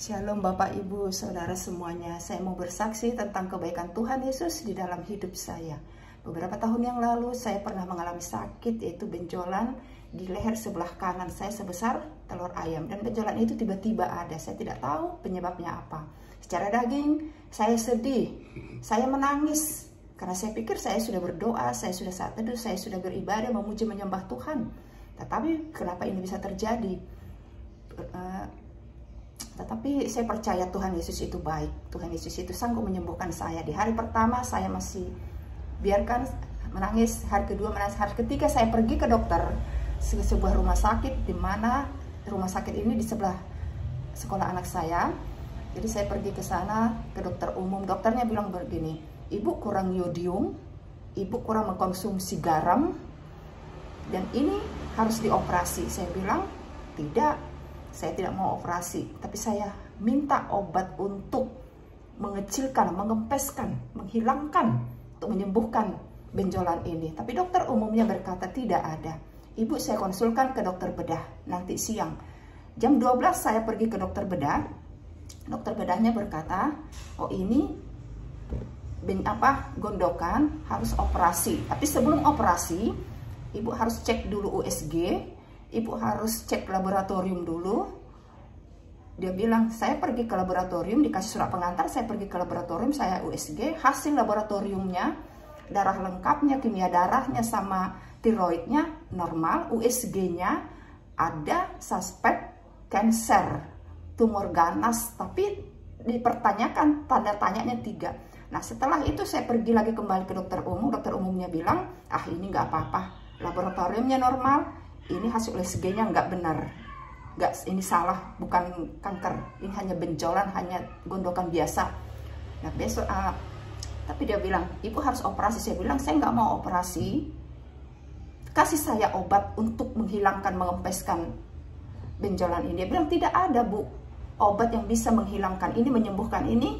Shalom Bapak Ibu Saudara semuanya. Saya mau bersaksi tentang kebaikan Tuhan Yesus di dalam hidup saya. Beberapa tahun yang lalu saya pernah mengalami sakit, yaitu benjolan di leher sebelah kanan saya sebesar telur ayam. Dan benjolan itu tiba-tiba ada, saya tidak tahu penyebabnya apa. Secara daging saya sedih, saya menangis, karena saya pikir saya sudah berdoa, saya sudah saat teduh, saya sudah beribadah, memuji menyembah Tuhan. Tetapi kenapa ini bisa terjadi? Tetapi saya percaya Tuhan Yesus itu baik. Tuhan Yesus itu sanggup menyembuhkan saya. Di hari pertama saya masih biarkan menangis. Hari kedua menangis. Hari ketiga saya pergi ke dokter. Sebuah rumah sakit, di mana rumah sakit ini di sebelah sekolah anak saya. Jadi saya pergi ke sana, ke dokter umum. Dokternya bilang begini, ibu kurang yodium, ibu kurang mengkonsumsi garam, dan ini harus dioperasi. Saya bilang tidak. Saya tidak mau operasi, tapi saya minta obat untuk mengecilkan, mengempeskan, menghilangkan, untuk menyembuhkan benjolan ini. Tapi dokter umumnya berkata tidak ada. Ibu, saya konsulkan ke dokter bedah nanti siang. Jam 12 saya pergi ke dokter bedah. Dokter bedahnya berkata, oh ini gondokan, harus operasi. Tapi sebelum operasi, ibu harus cek dulu USG. Ibu harus cek laboratorium dulu. Dia bilang, saya pergi ke laboratorium, dikasih surat pengantar, saya pergi ke laboratorium, saya USG, hasil laboratoriumnya, darah lengkapnya, kimia darahnya sama tiroidnya normal, USG-nya ada suspek cancer, tumor ganas, tapi dipertanyakan, tanda tanyanya 3. Nah setelah itu saya pergi lagi kembali ke dokter umumnya bilang, ah ini nggak apa-apa, laboratoriumnya normal, ini hasil USG-nya nggak benar, ini salah, bukan kanker, ini hanya benjolan, hanya gondokan biasa. Nah besok, tapi dia bilang, ibu harus operasi. Saya bilang, saya nggak mau operasi, kasih saya obat untuk menghilangkan, mengempeskan benjolan ini. Dia bilang, tidak ada bu, obat yang bisa menghilangkan ini, menyembuhkan ini,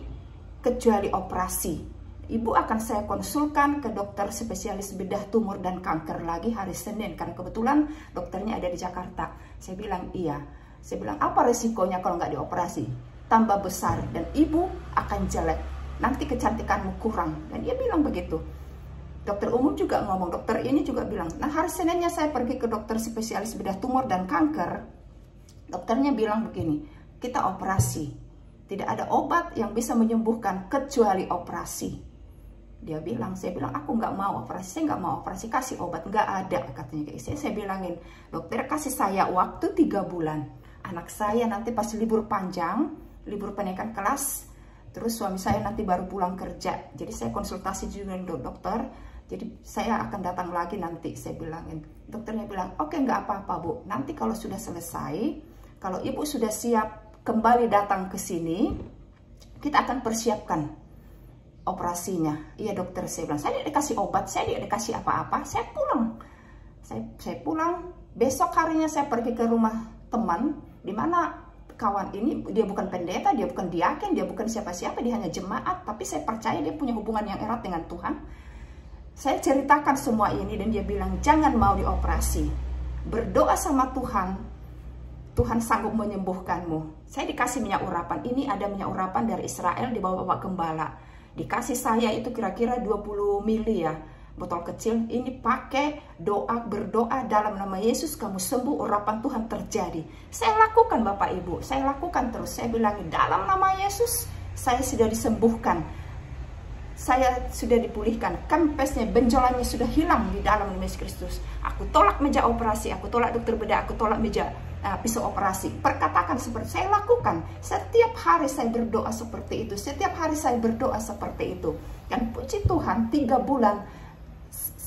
kecuali operasi. Ibu akan saya konsulkan ke dokter spesialis bedah tumor dan kanker lagi hari Senin, karena kebetulan dokternya ada di Jakarta. Saya bilang iya. Saya bilang, apa resikonya kalau nggak dioperasi? Tambah besar dan ibu akan jelek. Nanti kecantikanmu kurang. Dan dia bilang begitu. Dokter umum juga ngomong, dokter ini juga bilang. Nah hari Seninnya saya pergi ke dokter spesialis bedah tumor dan kanker. Dokternya bilang begini, kita operasi. Tidak ada obat yang bisa menyembuhkan kecuali operasi. Dia bilang, saya bilang, aku nggak mau operasi, saya nggak mau operasi, kasih obat, nggak ada, katanya kayak saya bilangin, dokter kasih saya waktu 3 bulan, anak saya nanti pas libur panjang, libur penaikan kelas, terus suami saya nanti baru pulang kerja, jadi saya konsultasi juga dengan dokter, jadi saya akan datang lagi nanti, saya bilangin. Dokternya bilang, oke nggak apa-apa bu, nanti kalau sudah selesai, kalau ibu sudah siap kembali datang ke sini, kita akan persiapkan operasinya. Iya dokter, saya bilang, saya tidak dikasih obat, saya tidak dikasih apa-apa, saya pulang. Saya pulang, besok harinya saya pergi ke rumah teman, di mana kawan ini, dia bukan pendeta, dia bukan diaken, dia bukan siapa-siapa, dia hanya jemaat, tapi saya percaya dia punya hubungan yang erat dengan Tuhan. Saya ceritakan semua ini dan dia bilang, jangan mau dioperasi, berdoa sama Tuhan, Tuhan sanggup menyembuhkanmu. Saya dikasih minyak urapan, ini ada minyak urapan dari Israel, dibawa Bapak Gembala. Dikasih saya itu kira-kira 20 mili ya, botol kecil. Ini pakai doa, berdoa dalam nama Yesus kamu sembuh, urapan Tuhan terjadi. Saya lakukan Bapak Ibu, saya lakukan terus. Saya bilangin dalam nama Yesus saya sudah disembuhkan, saya sudah dipulihkan, kempesnya, benjolannya sudah hilang di dalam nama Yesus Kristus. Aku tolak meja operasi, aku tolak dokter bedah, aku tolak meja pisau operasi. Perkatakan seperti saya lakukan. Setiap hari saya berdoa seperti itu. Setiap hari saya berdoa seperti itu. Dan puji Tuhan 3 bulan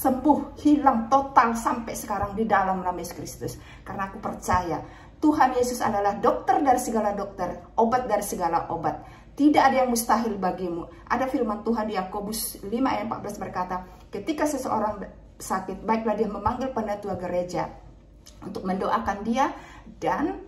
sembuh, hilang total sampai sekarang di dalam nama Yesus Kristus. Karena aku percaya Tuhan Yesus adalah dokter dari segala dokter, obat dari segala obat. Tidak ada yang mustahil bagimu. Ada firman Tuhan di Yakobus 5 ayat 14 berkata, ketika seseorang sakit, baiklah dia memanggil penatua gereja untuk mendoakan dia dan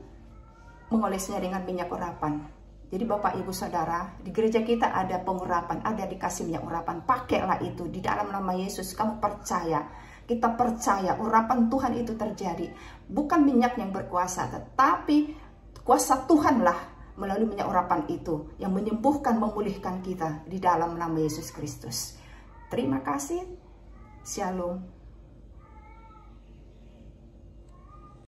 mengolesnya dengan minyak urapan. Jadi Bapak Ibu Saudara, di gereja kita ada pengurapan, ada dikasih minyak urapan. Pakailah itu di dalam nama Yesus. Kamu percaya, kita percaya urapan Tuhan itu terjadi. Bukan minyak yang berkuasa, tetapi kuasa Tuhanlah melalui minyak urapan itu yang menyembuhkan, memulihkan kita di dalam nama Yesus Kristus. Terima kasih. Shalom.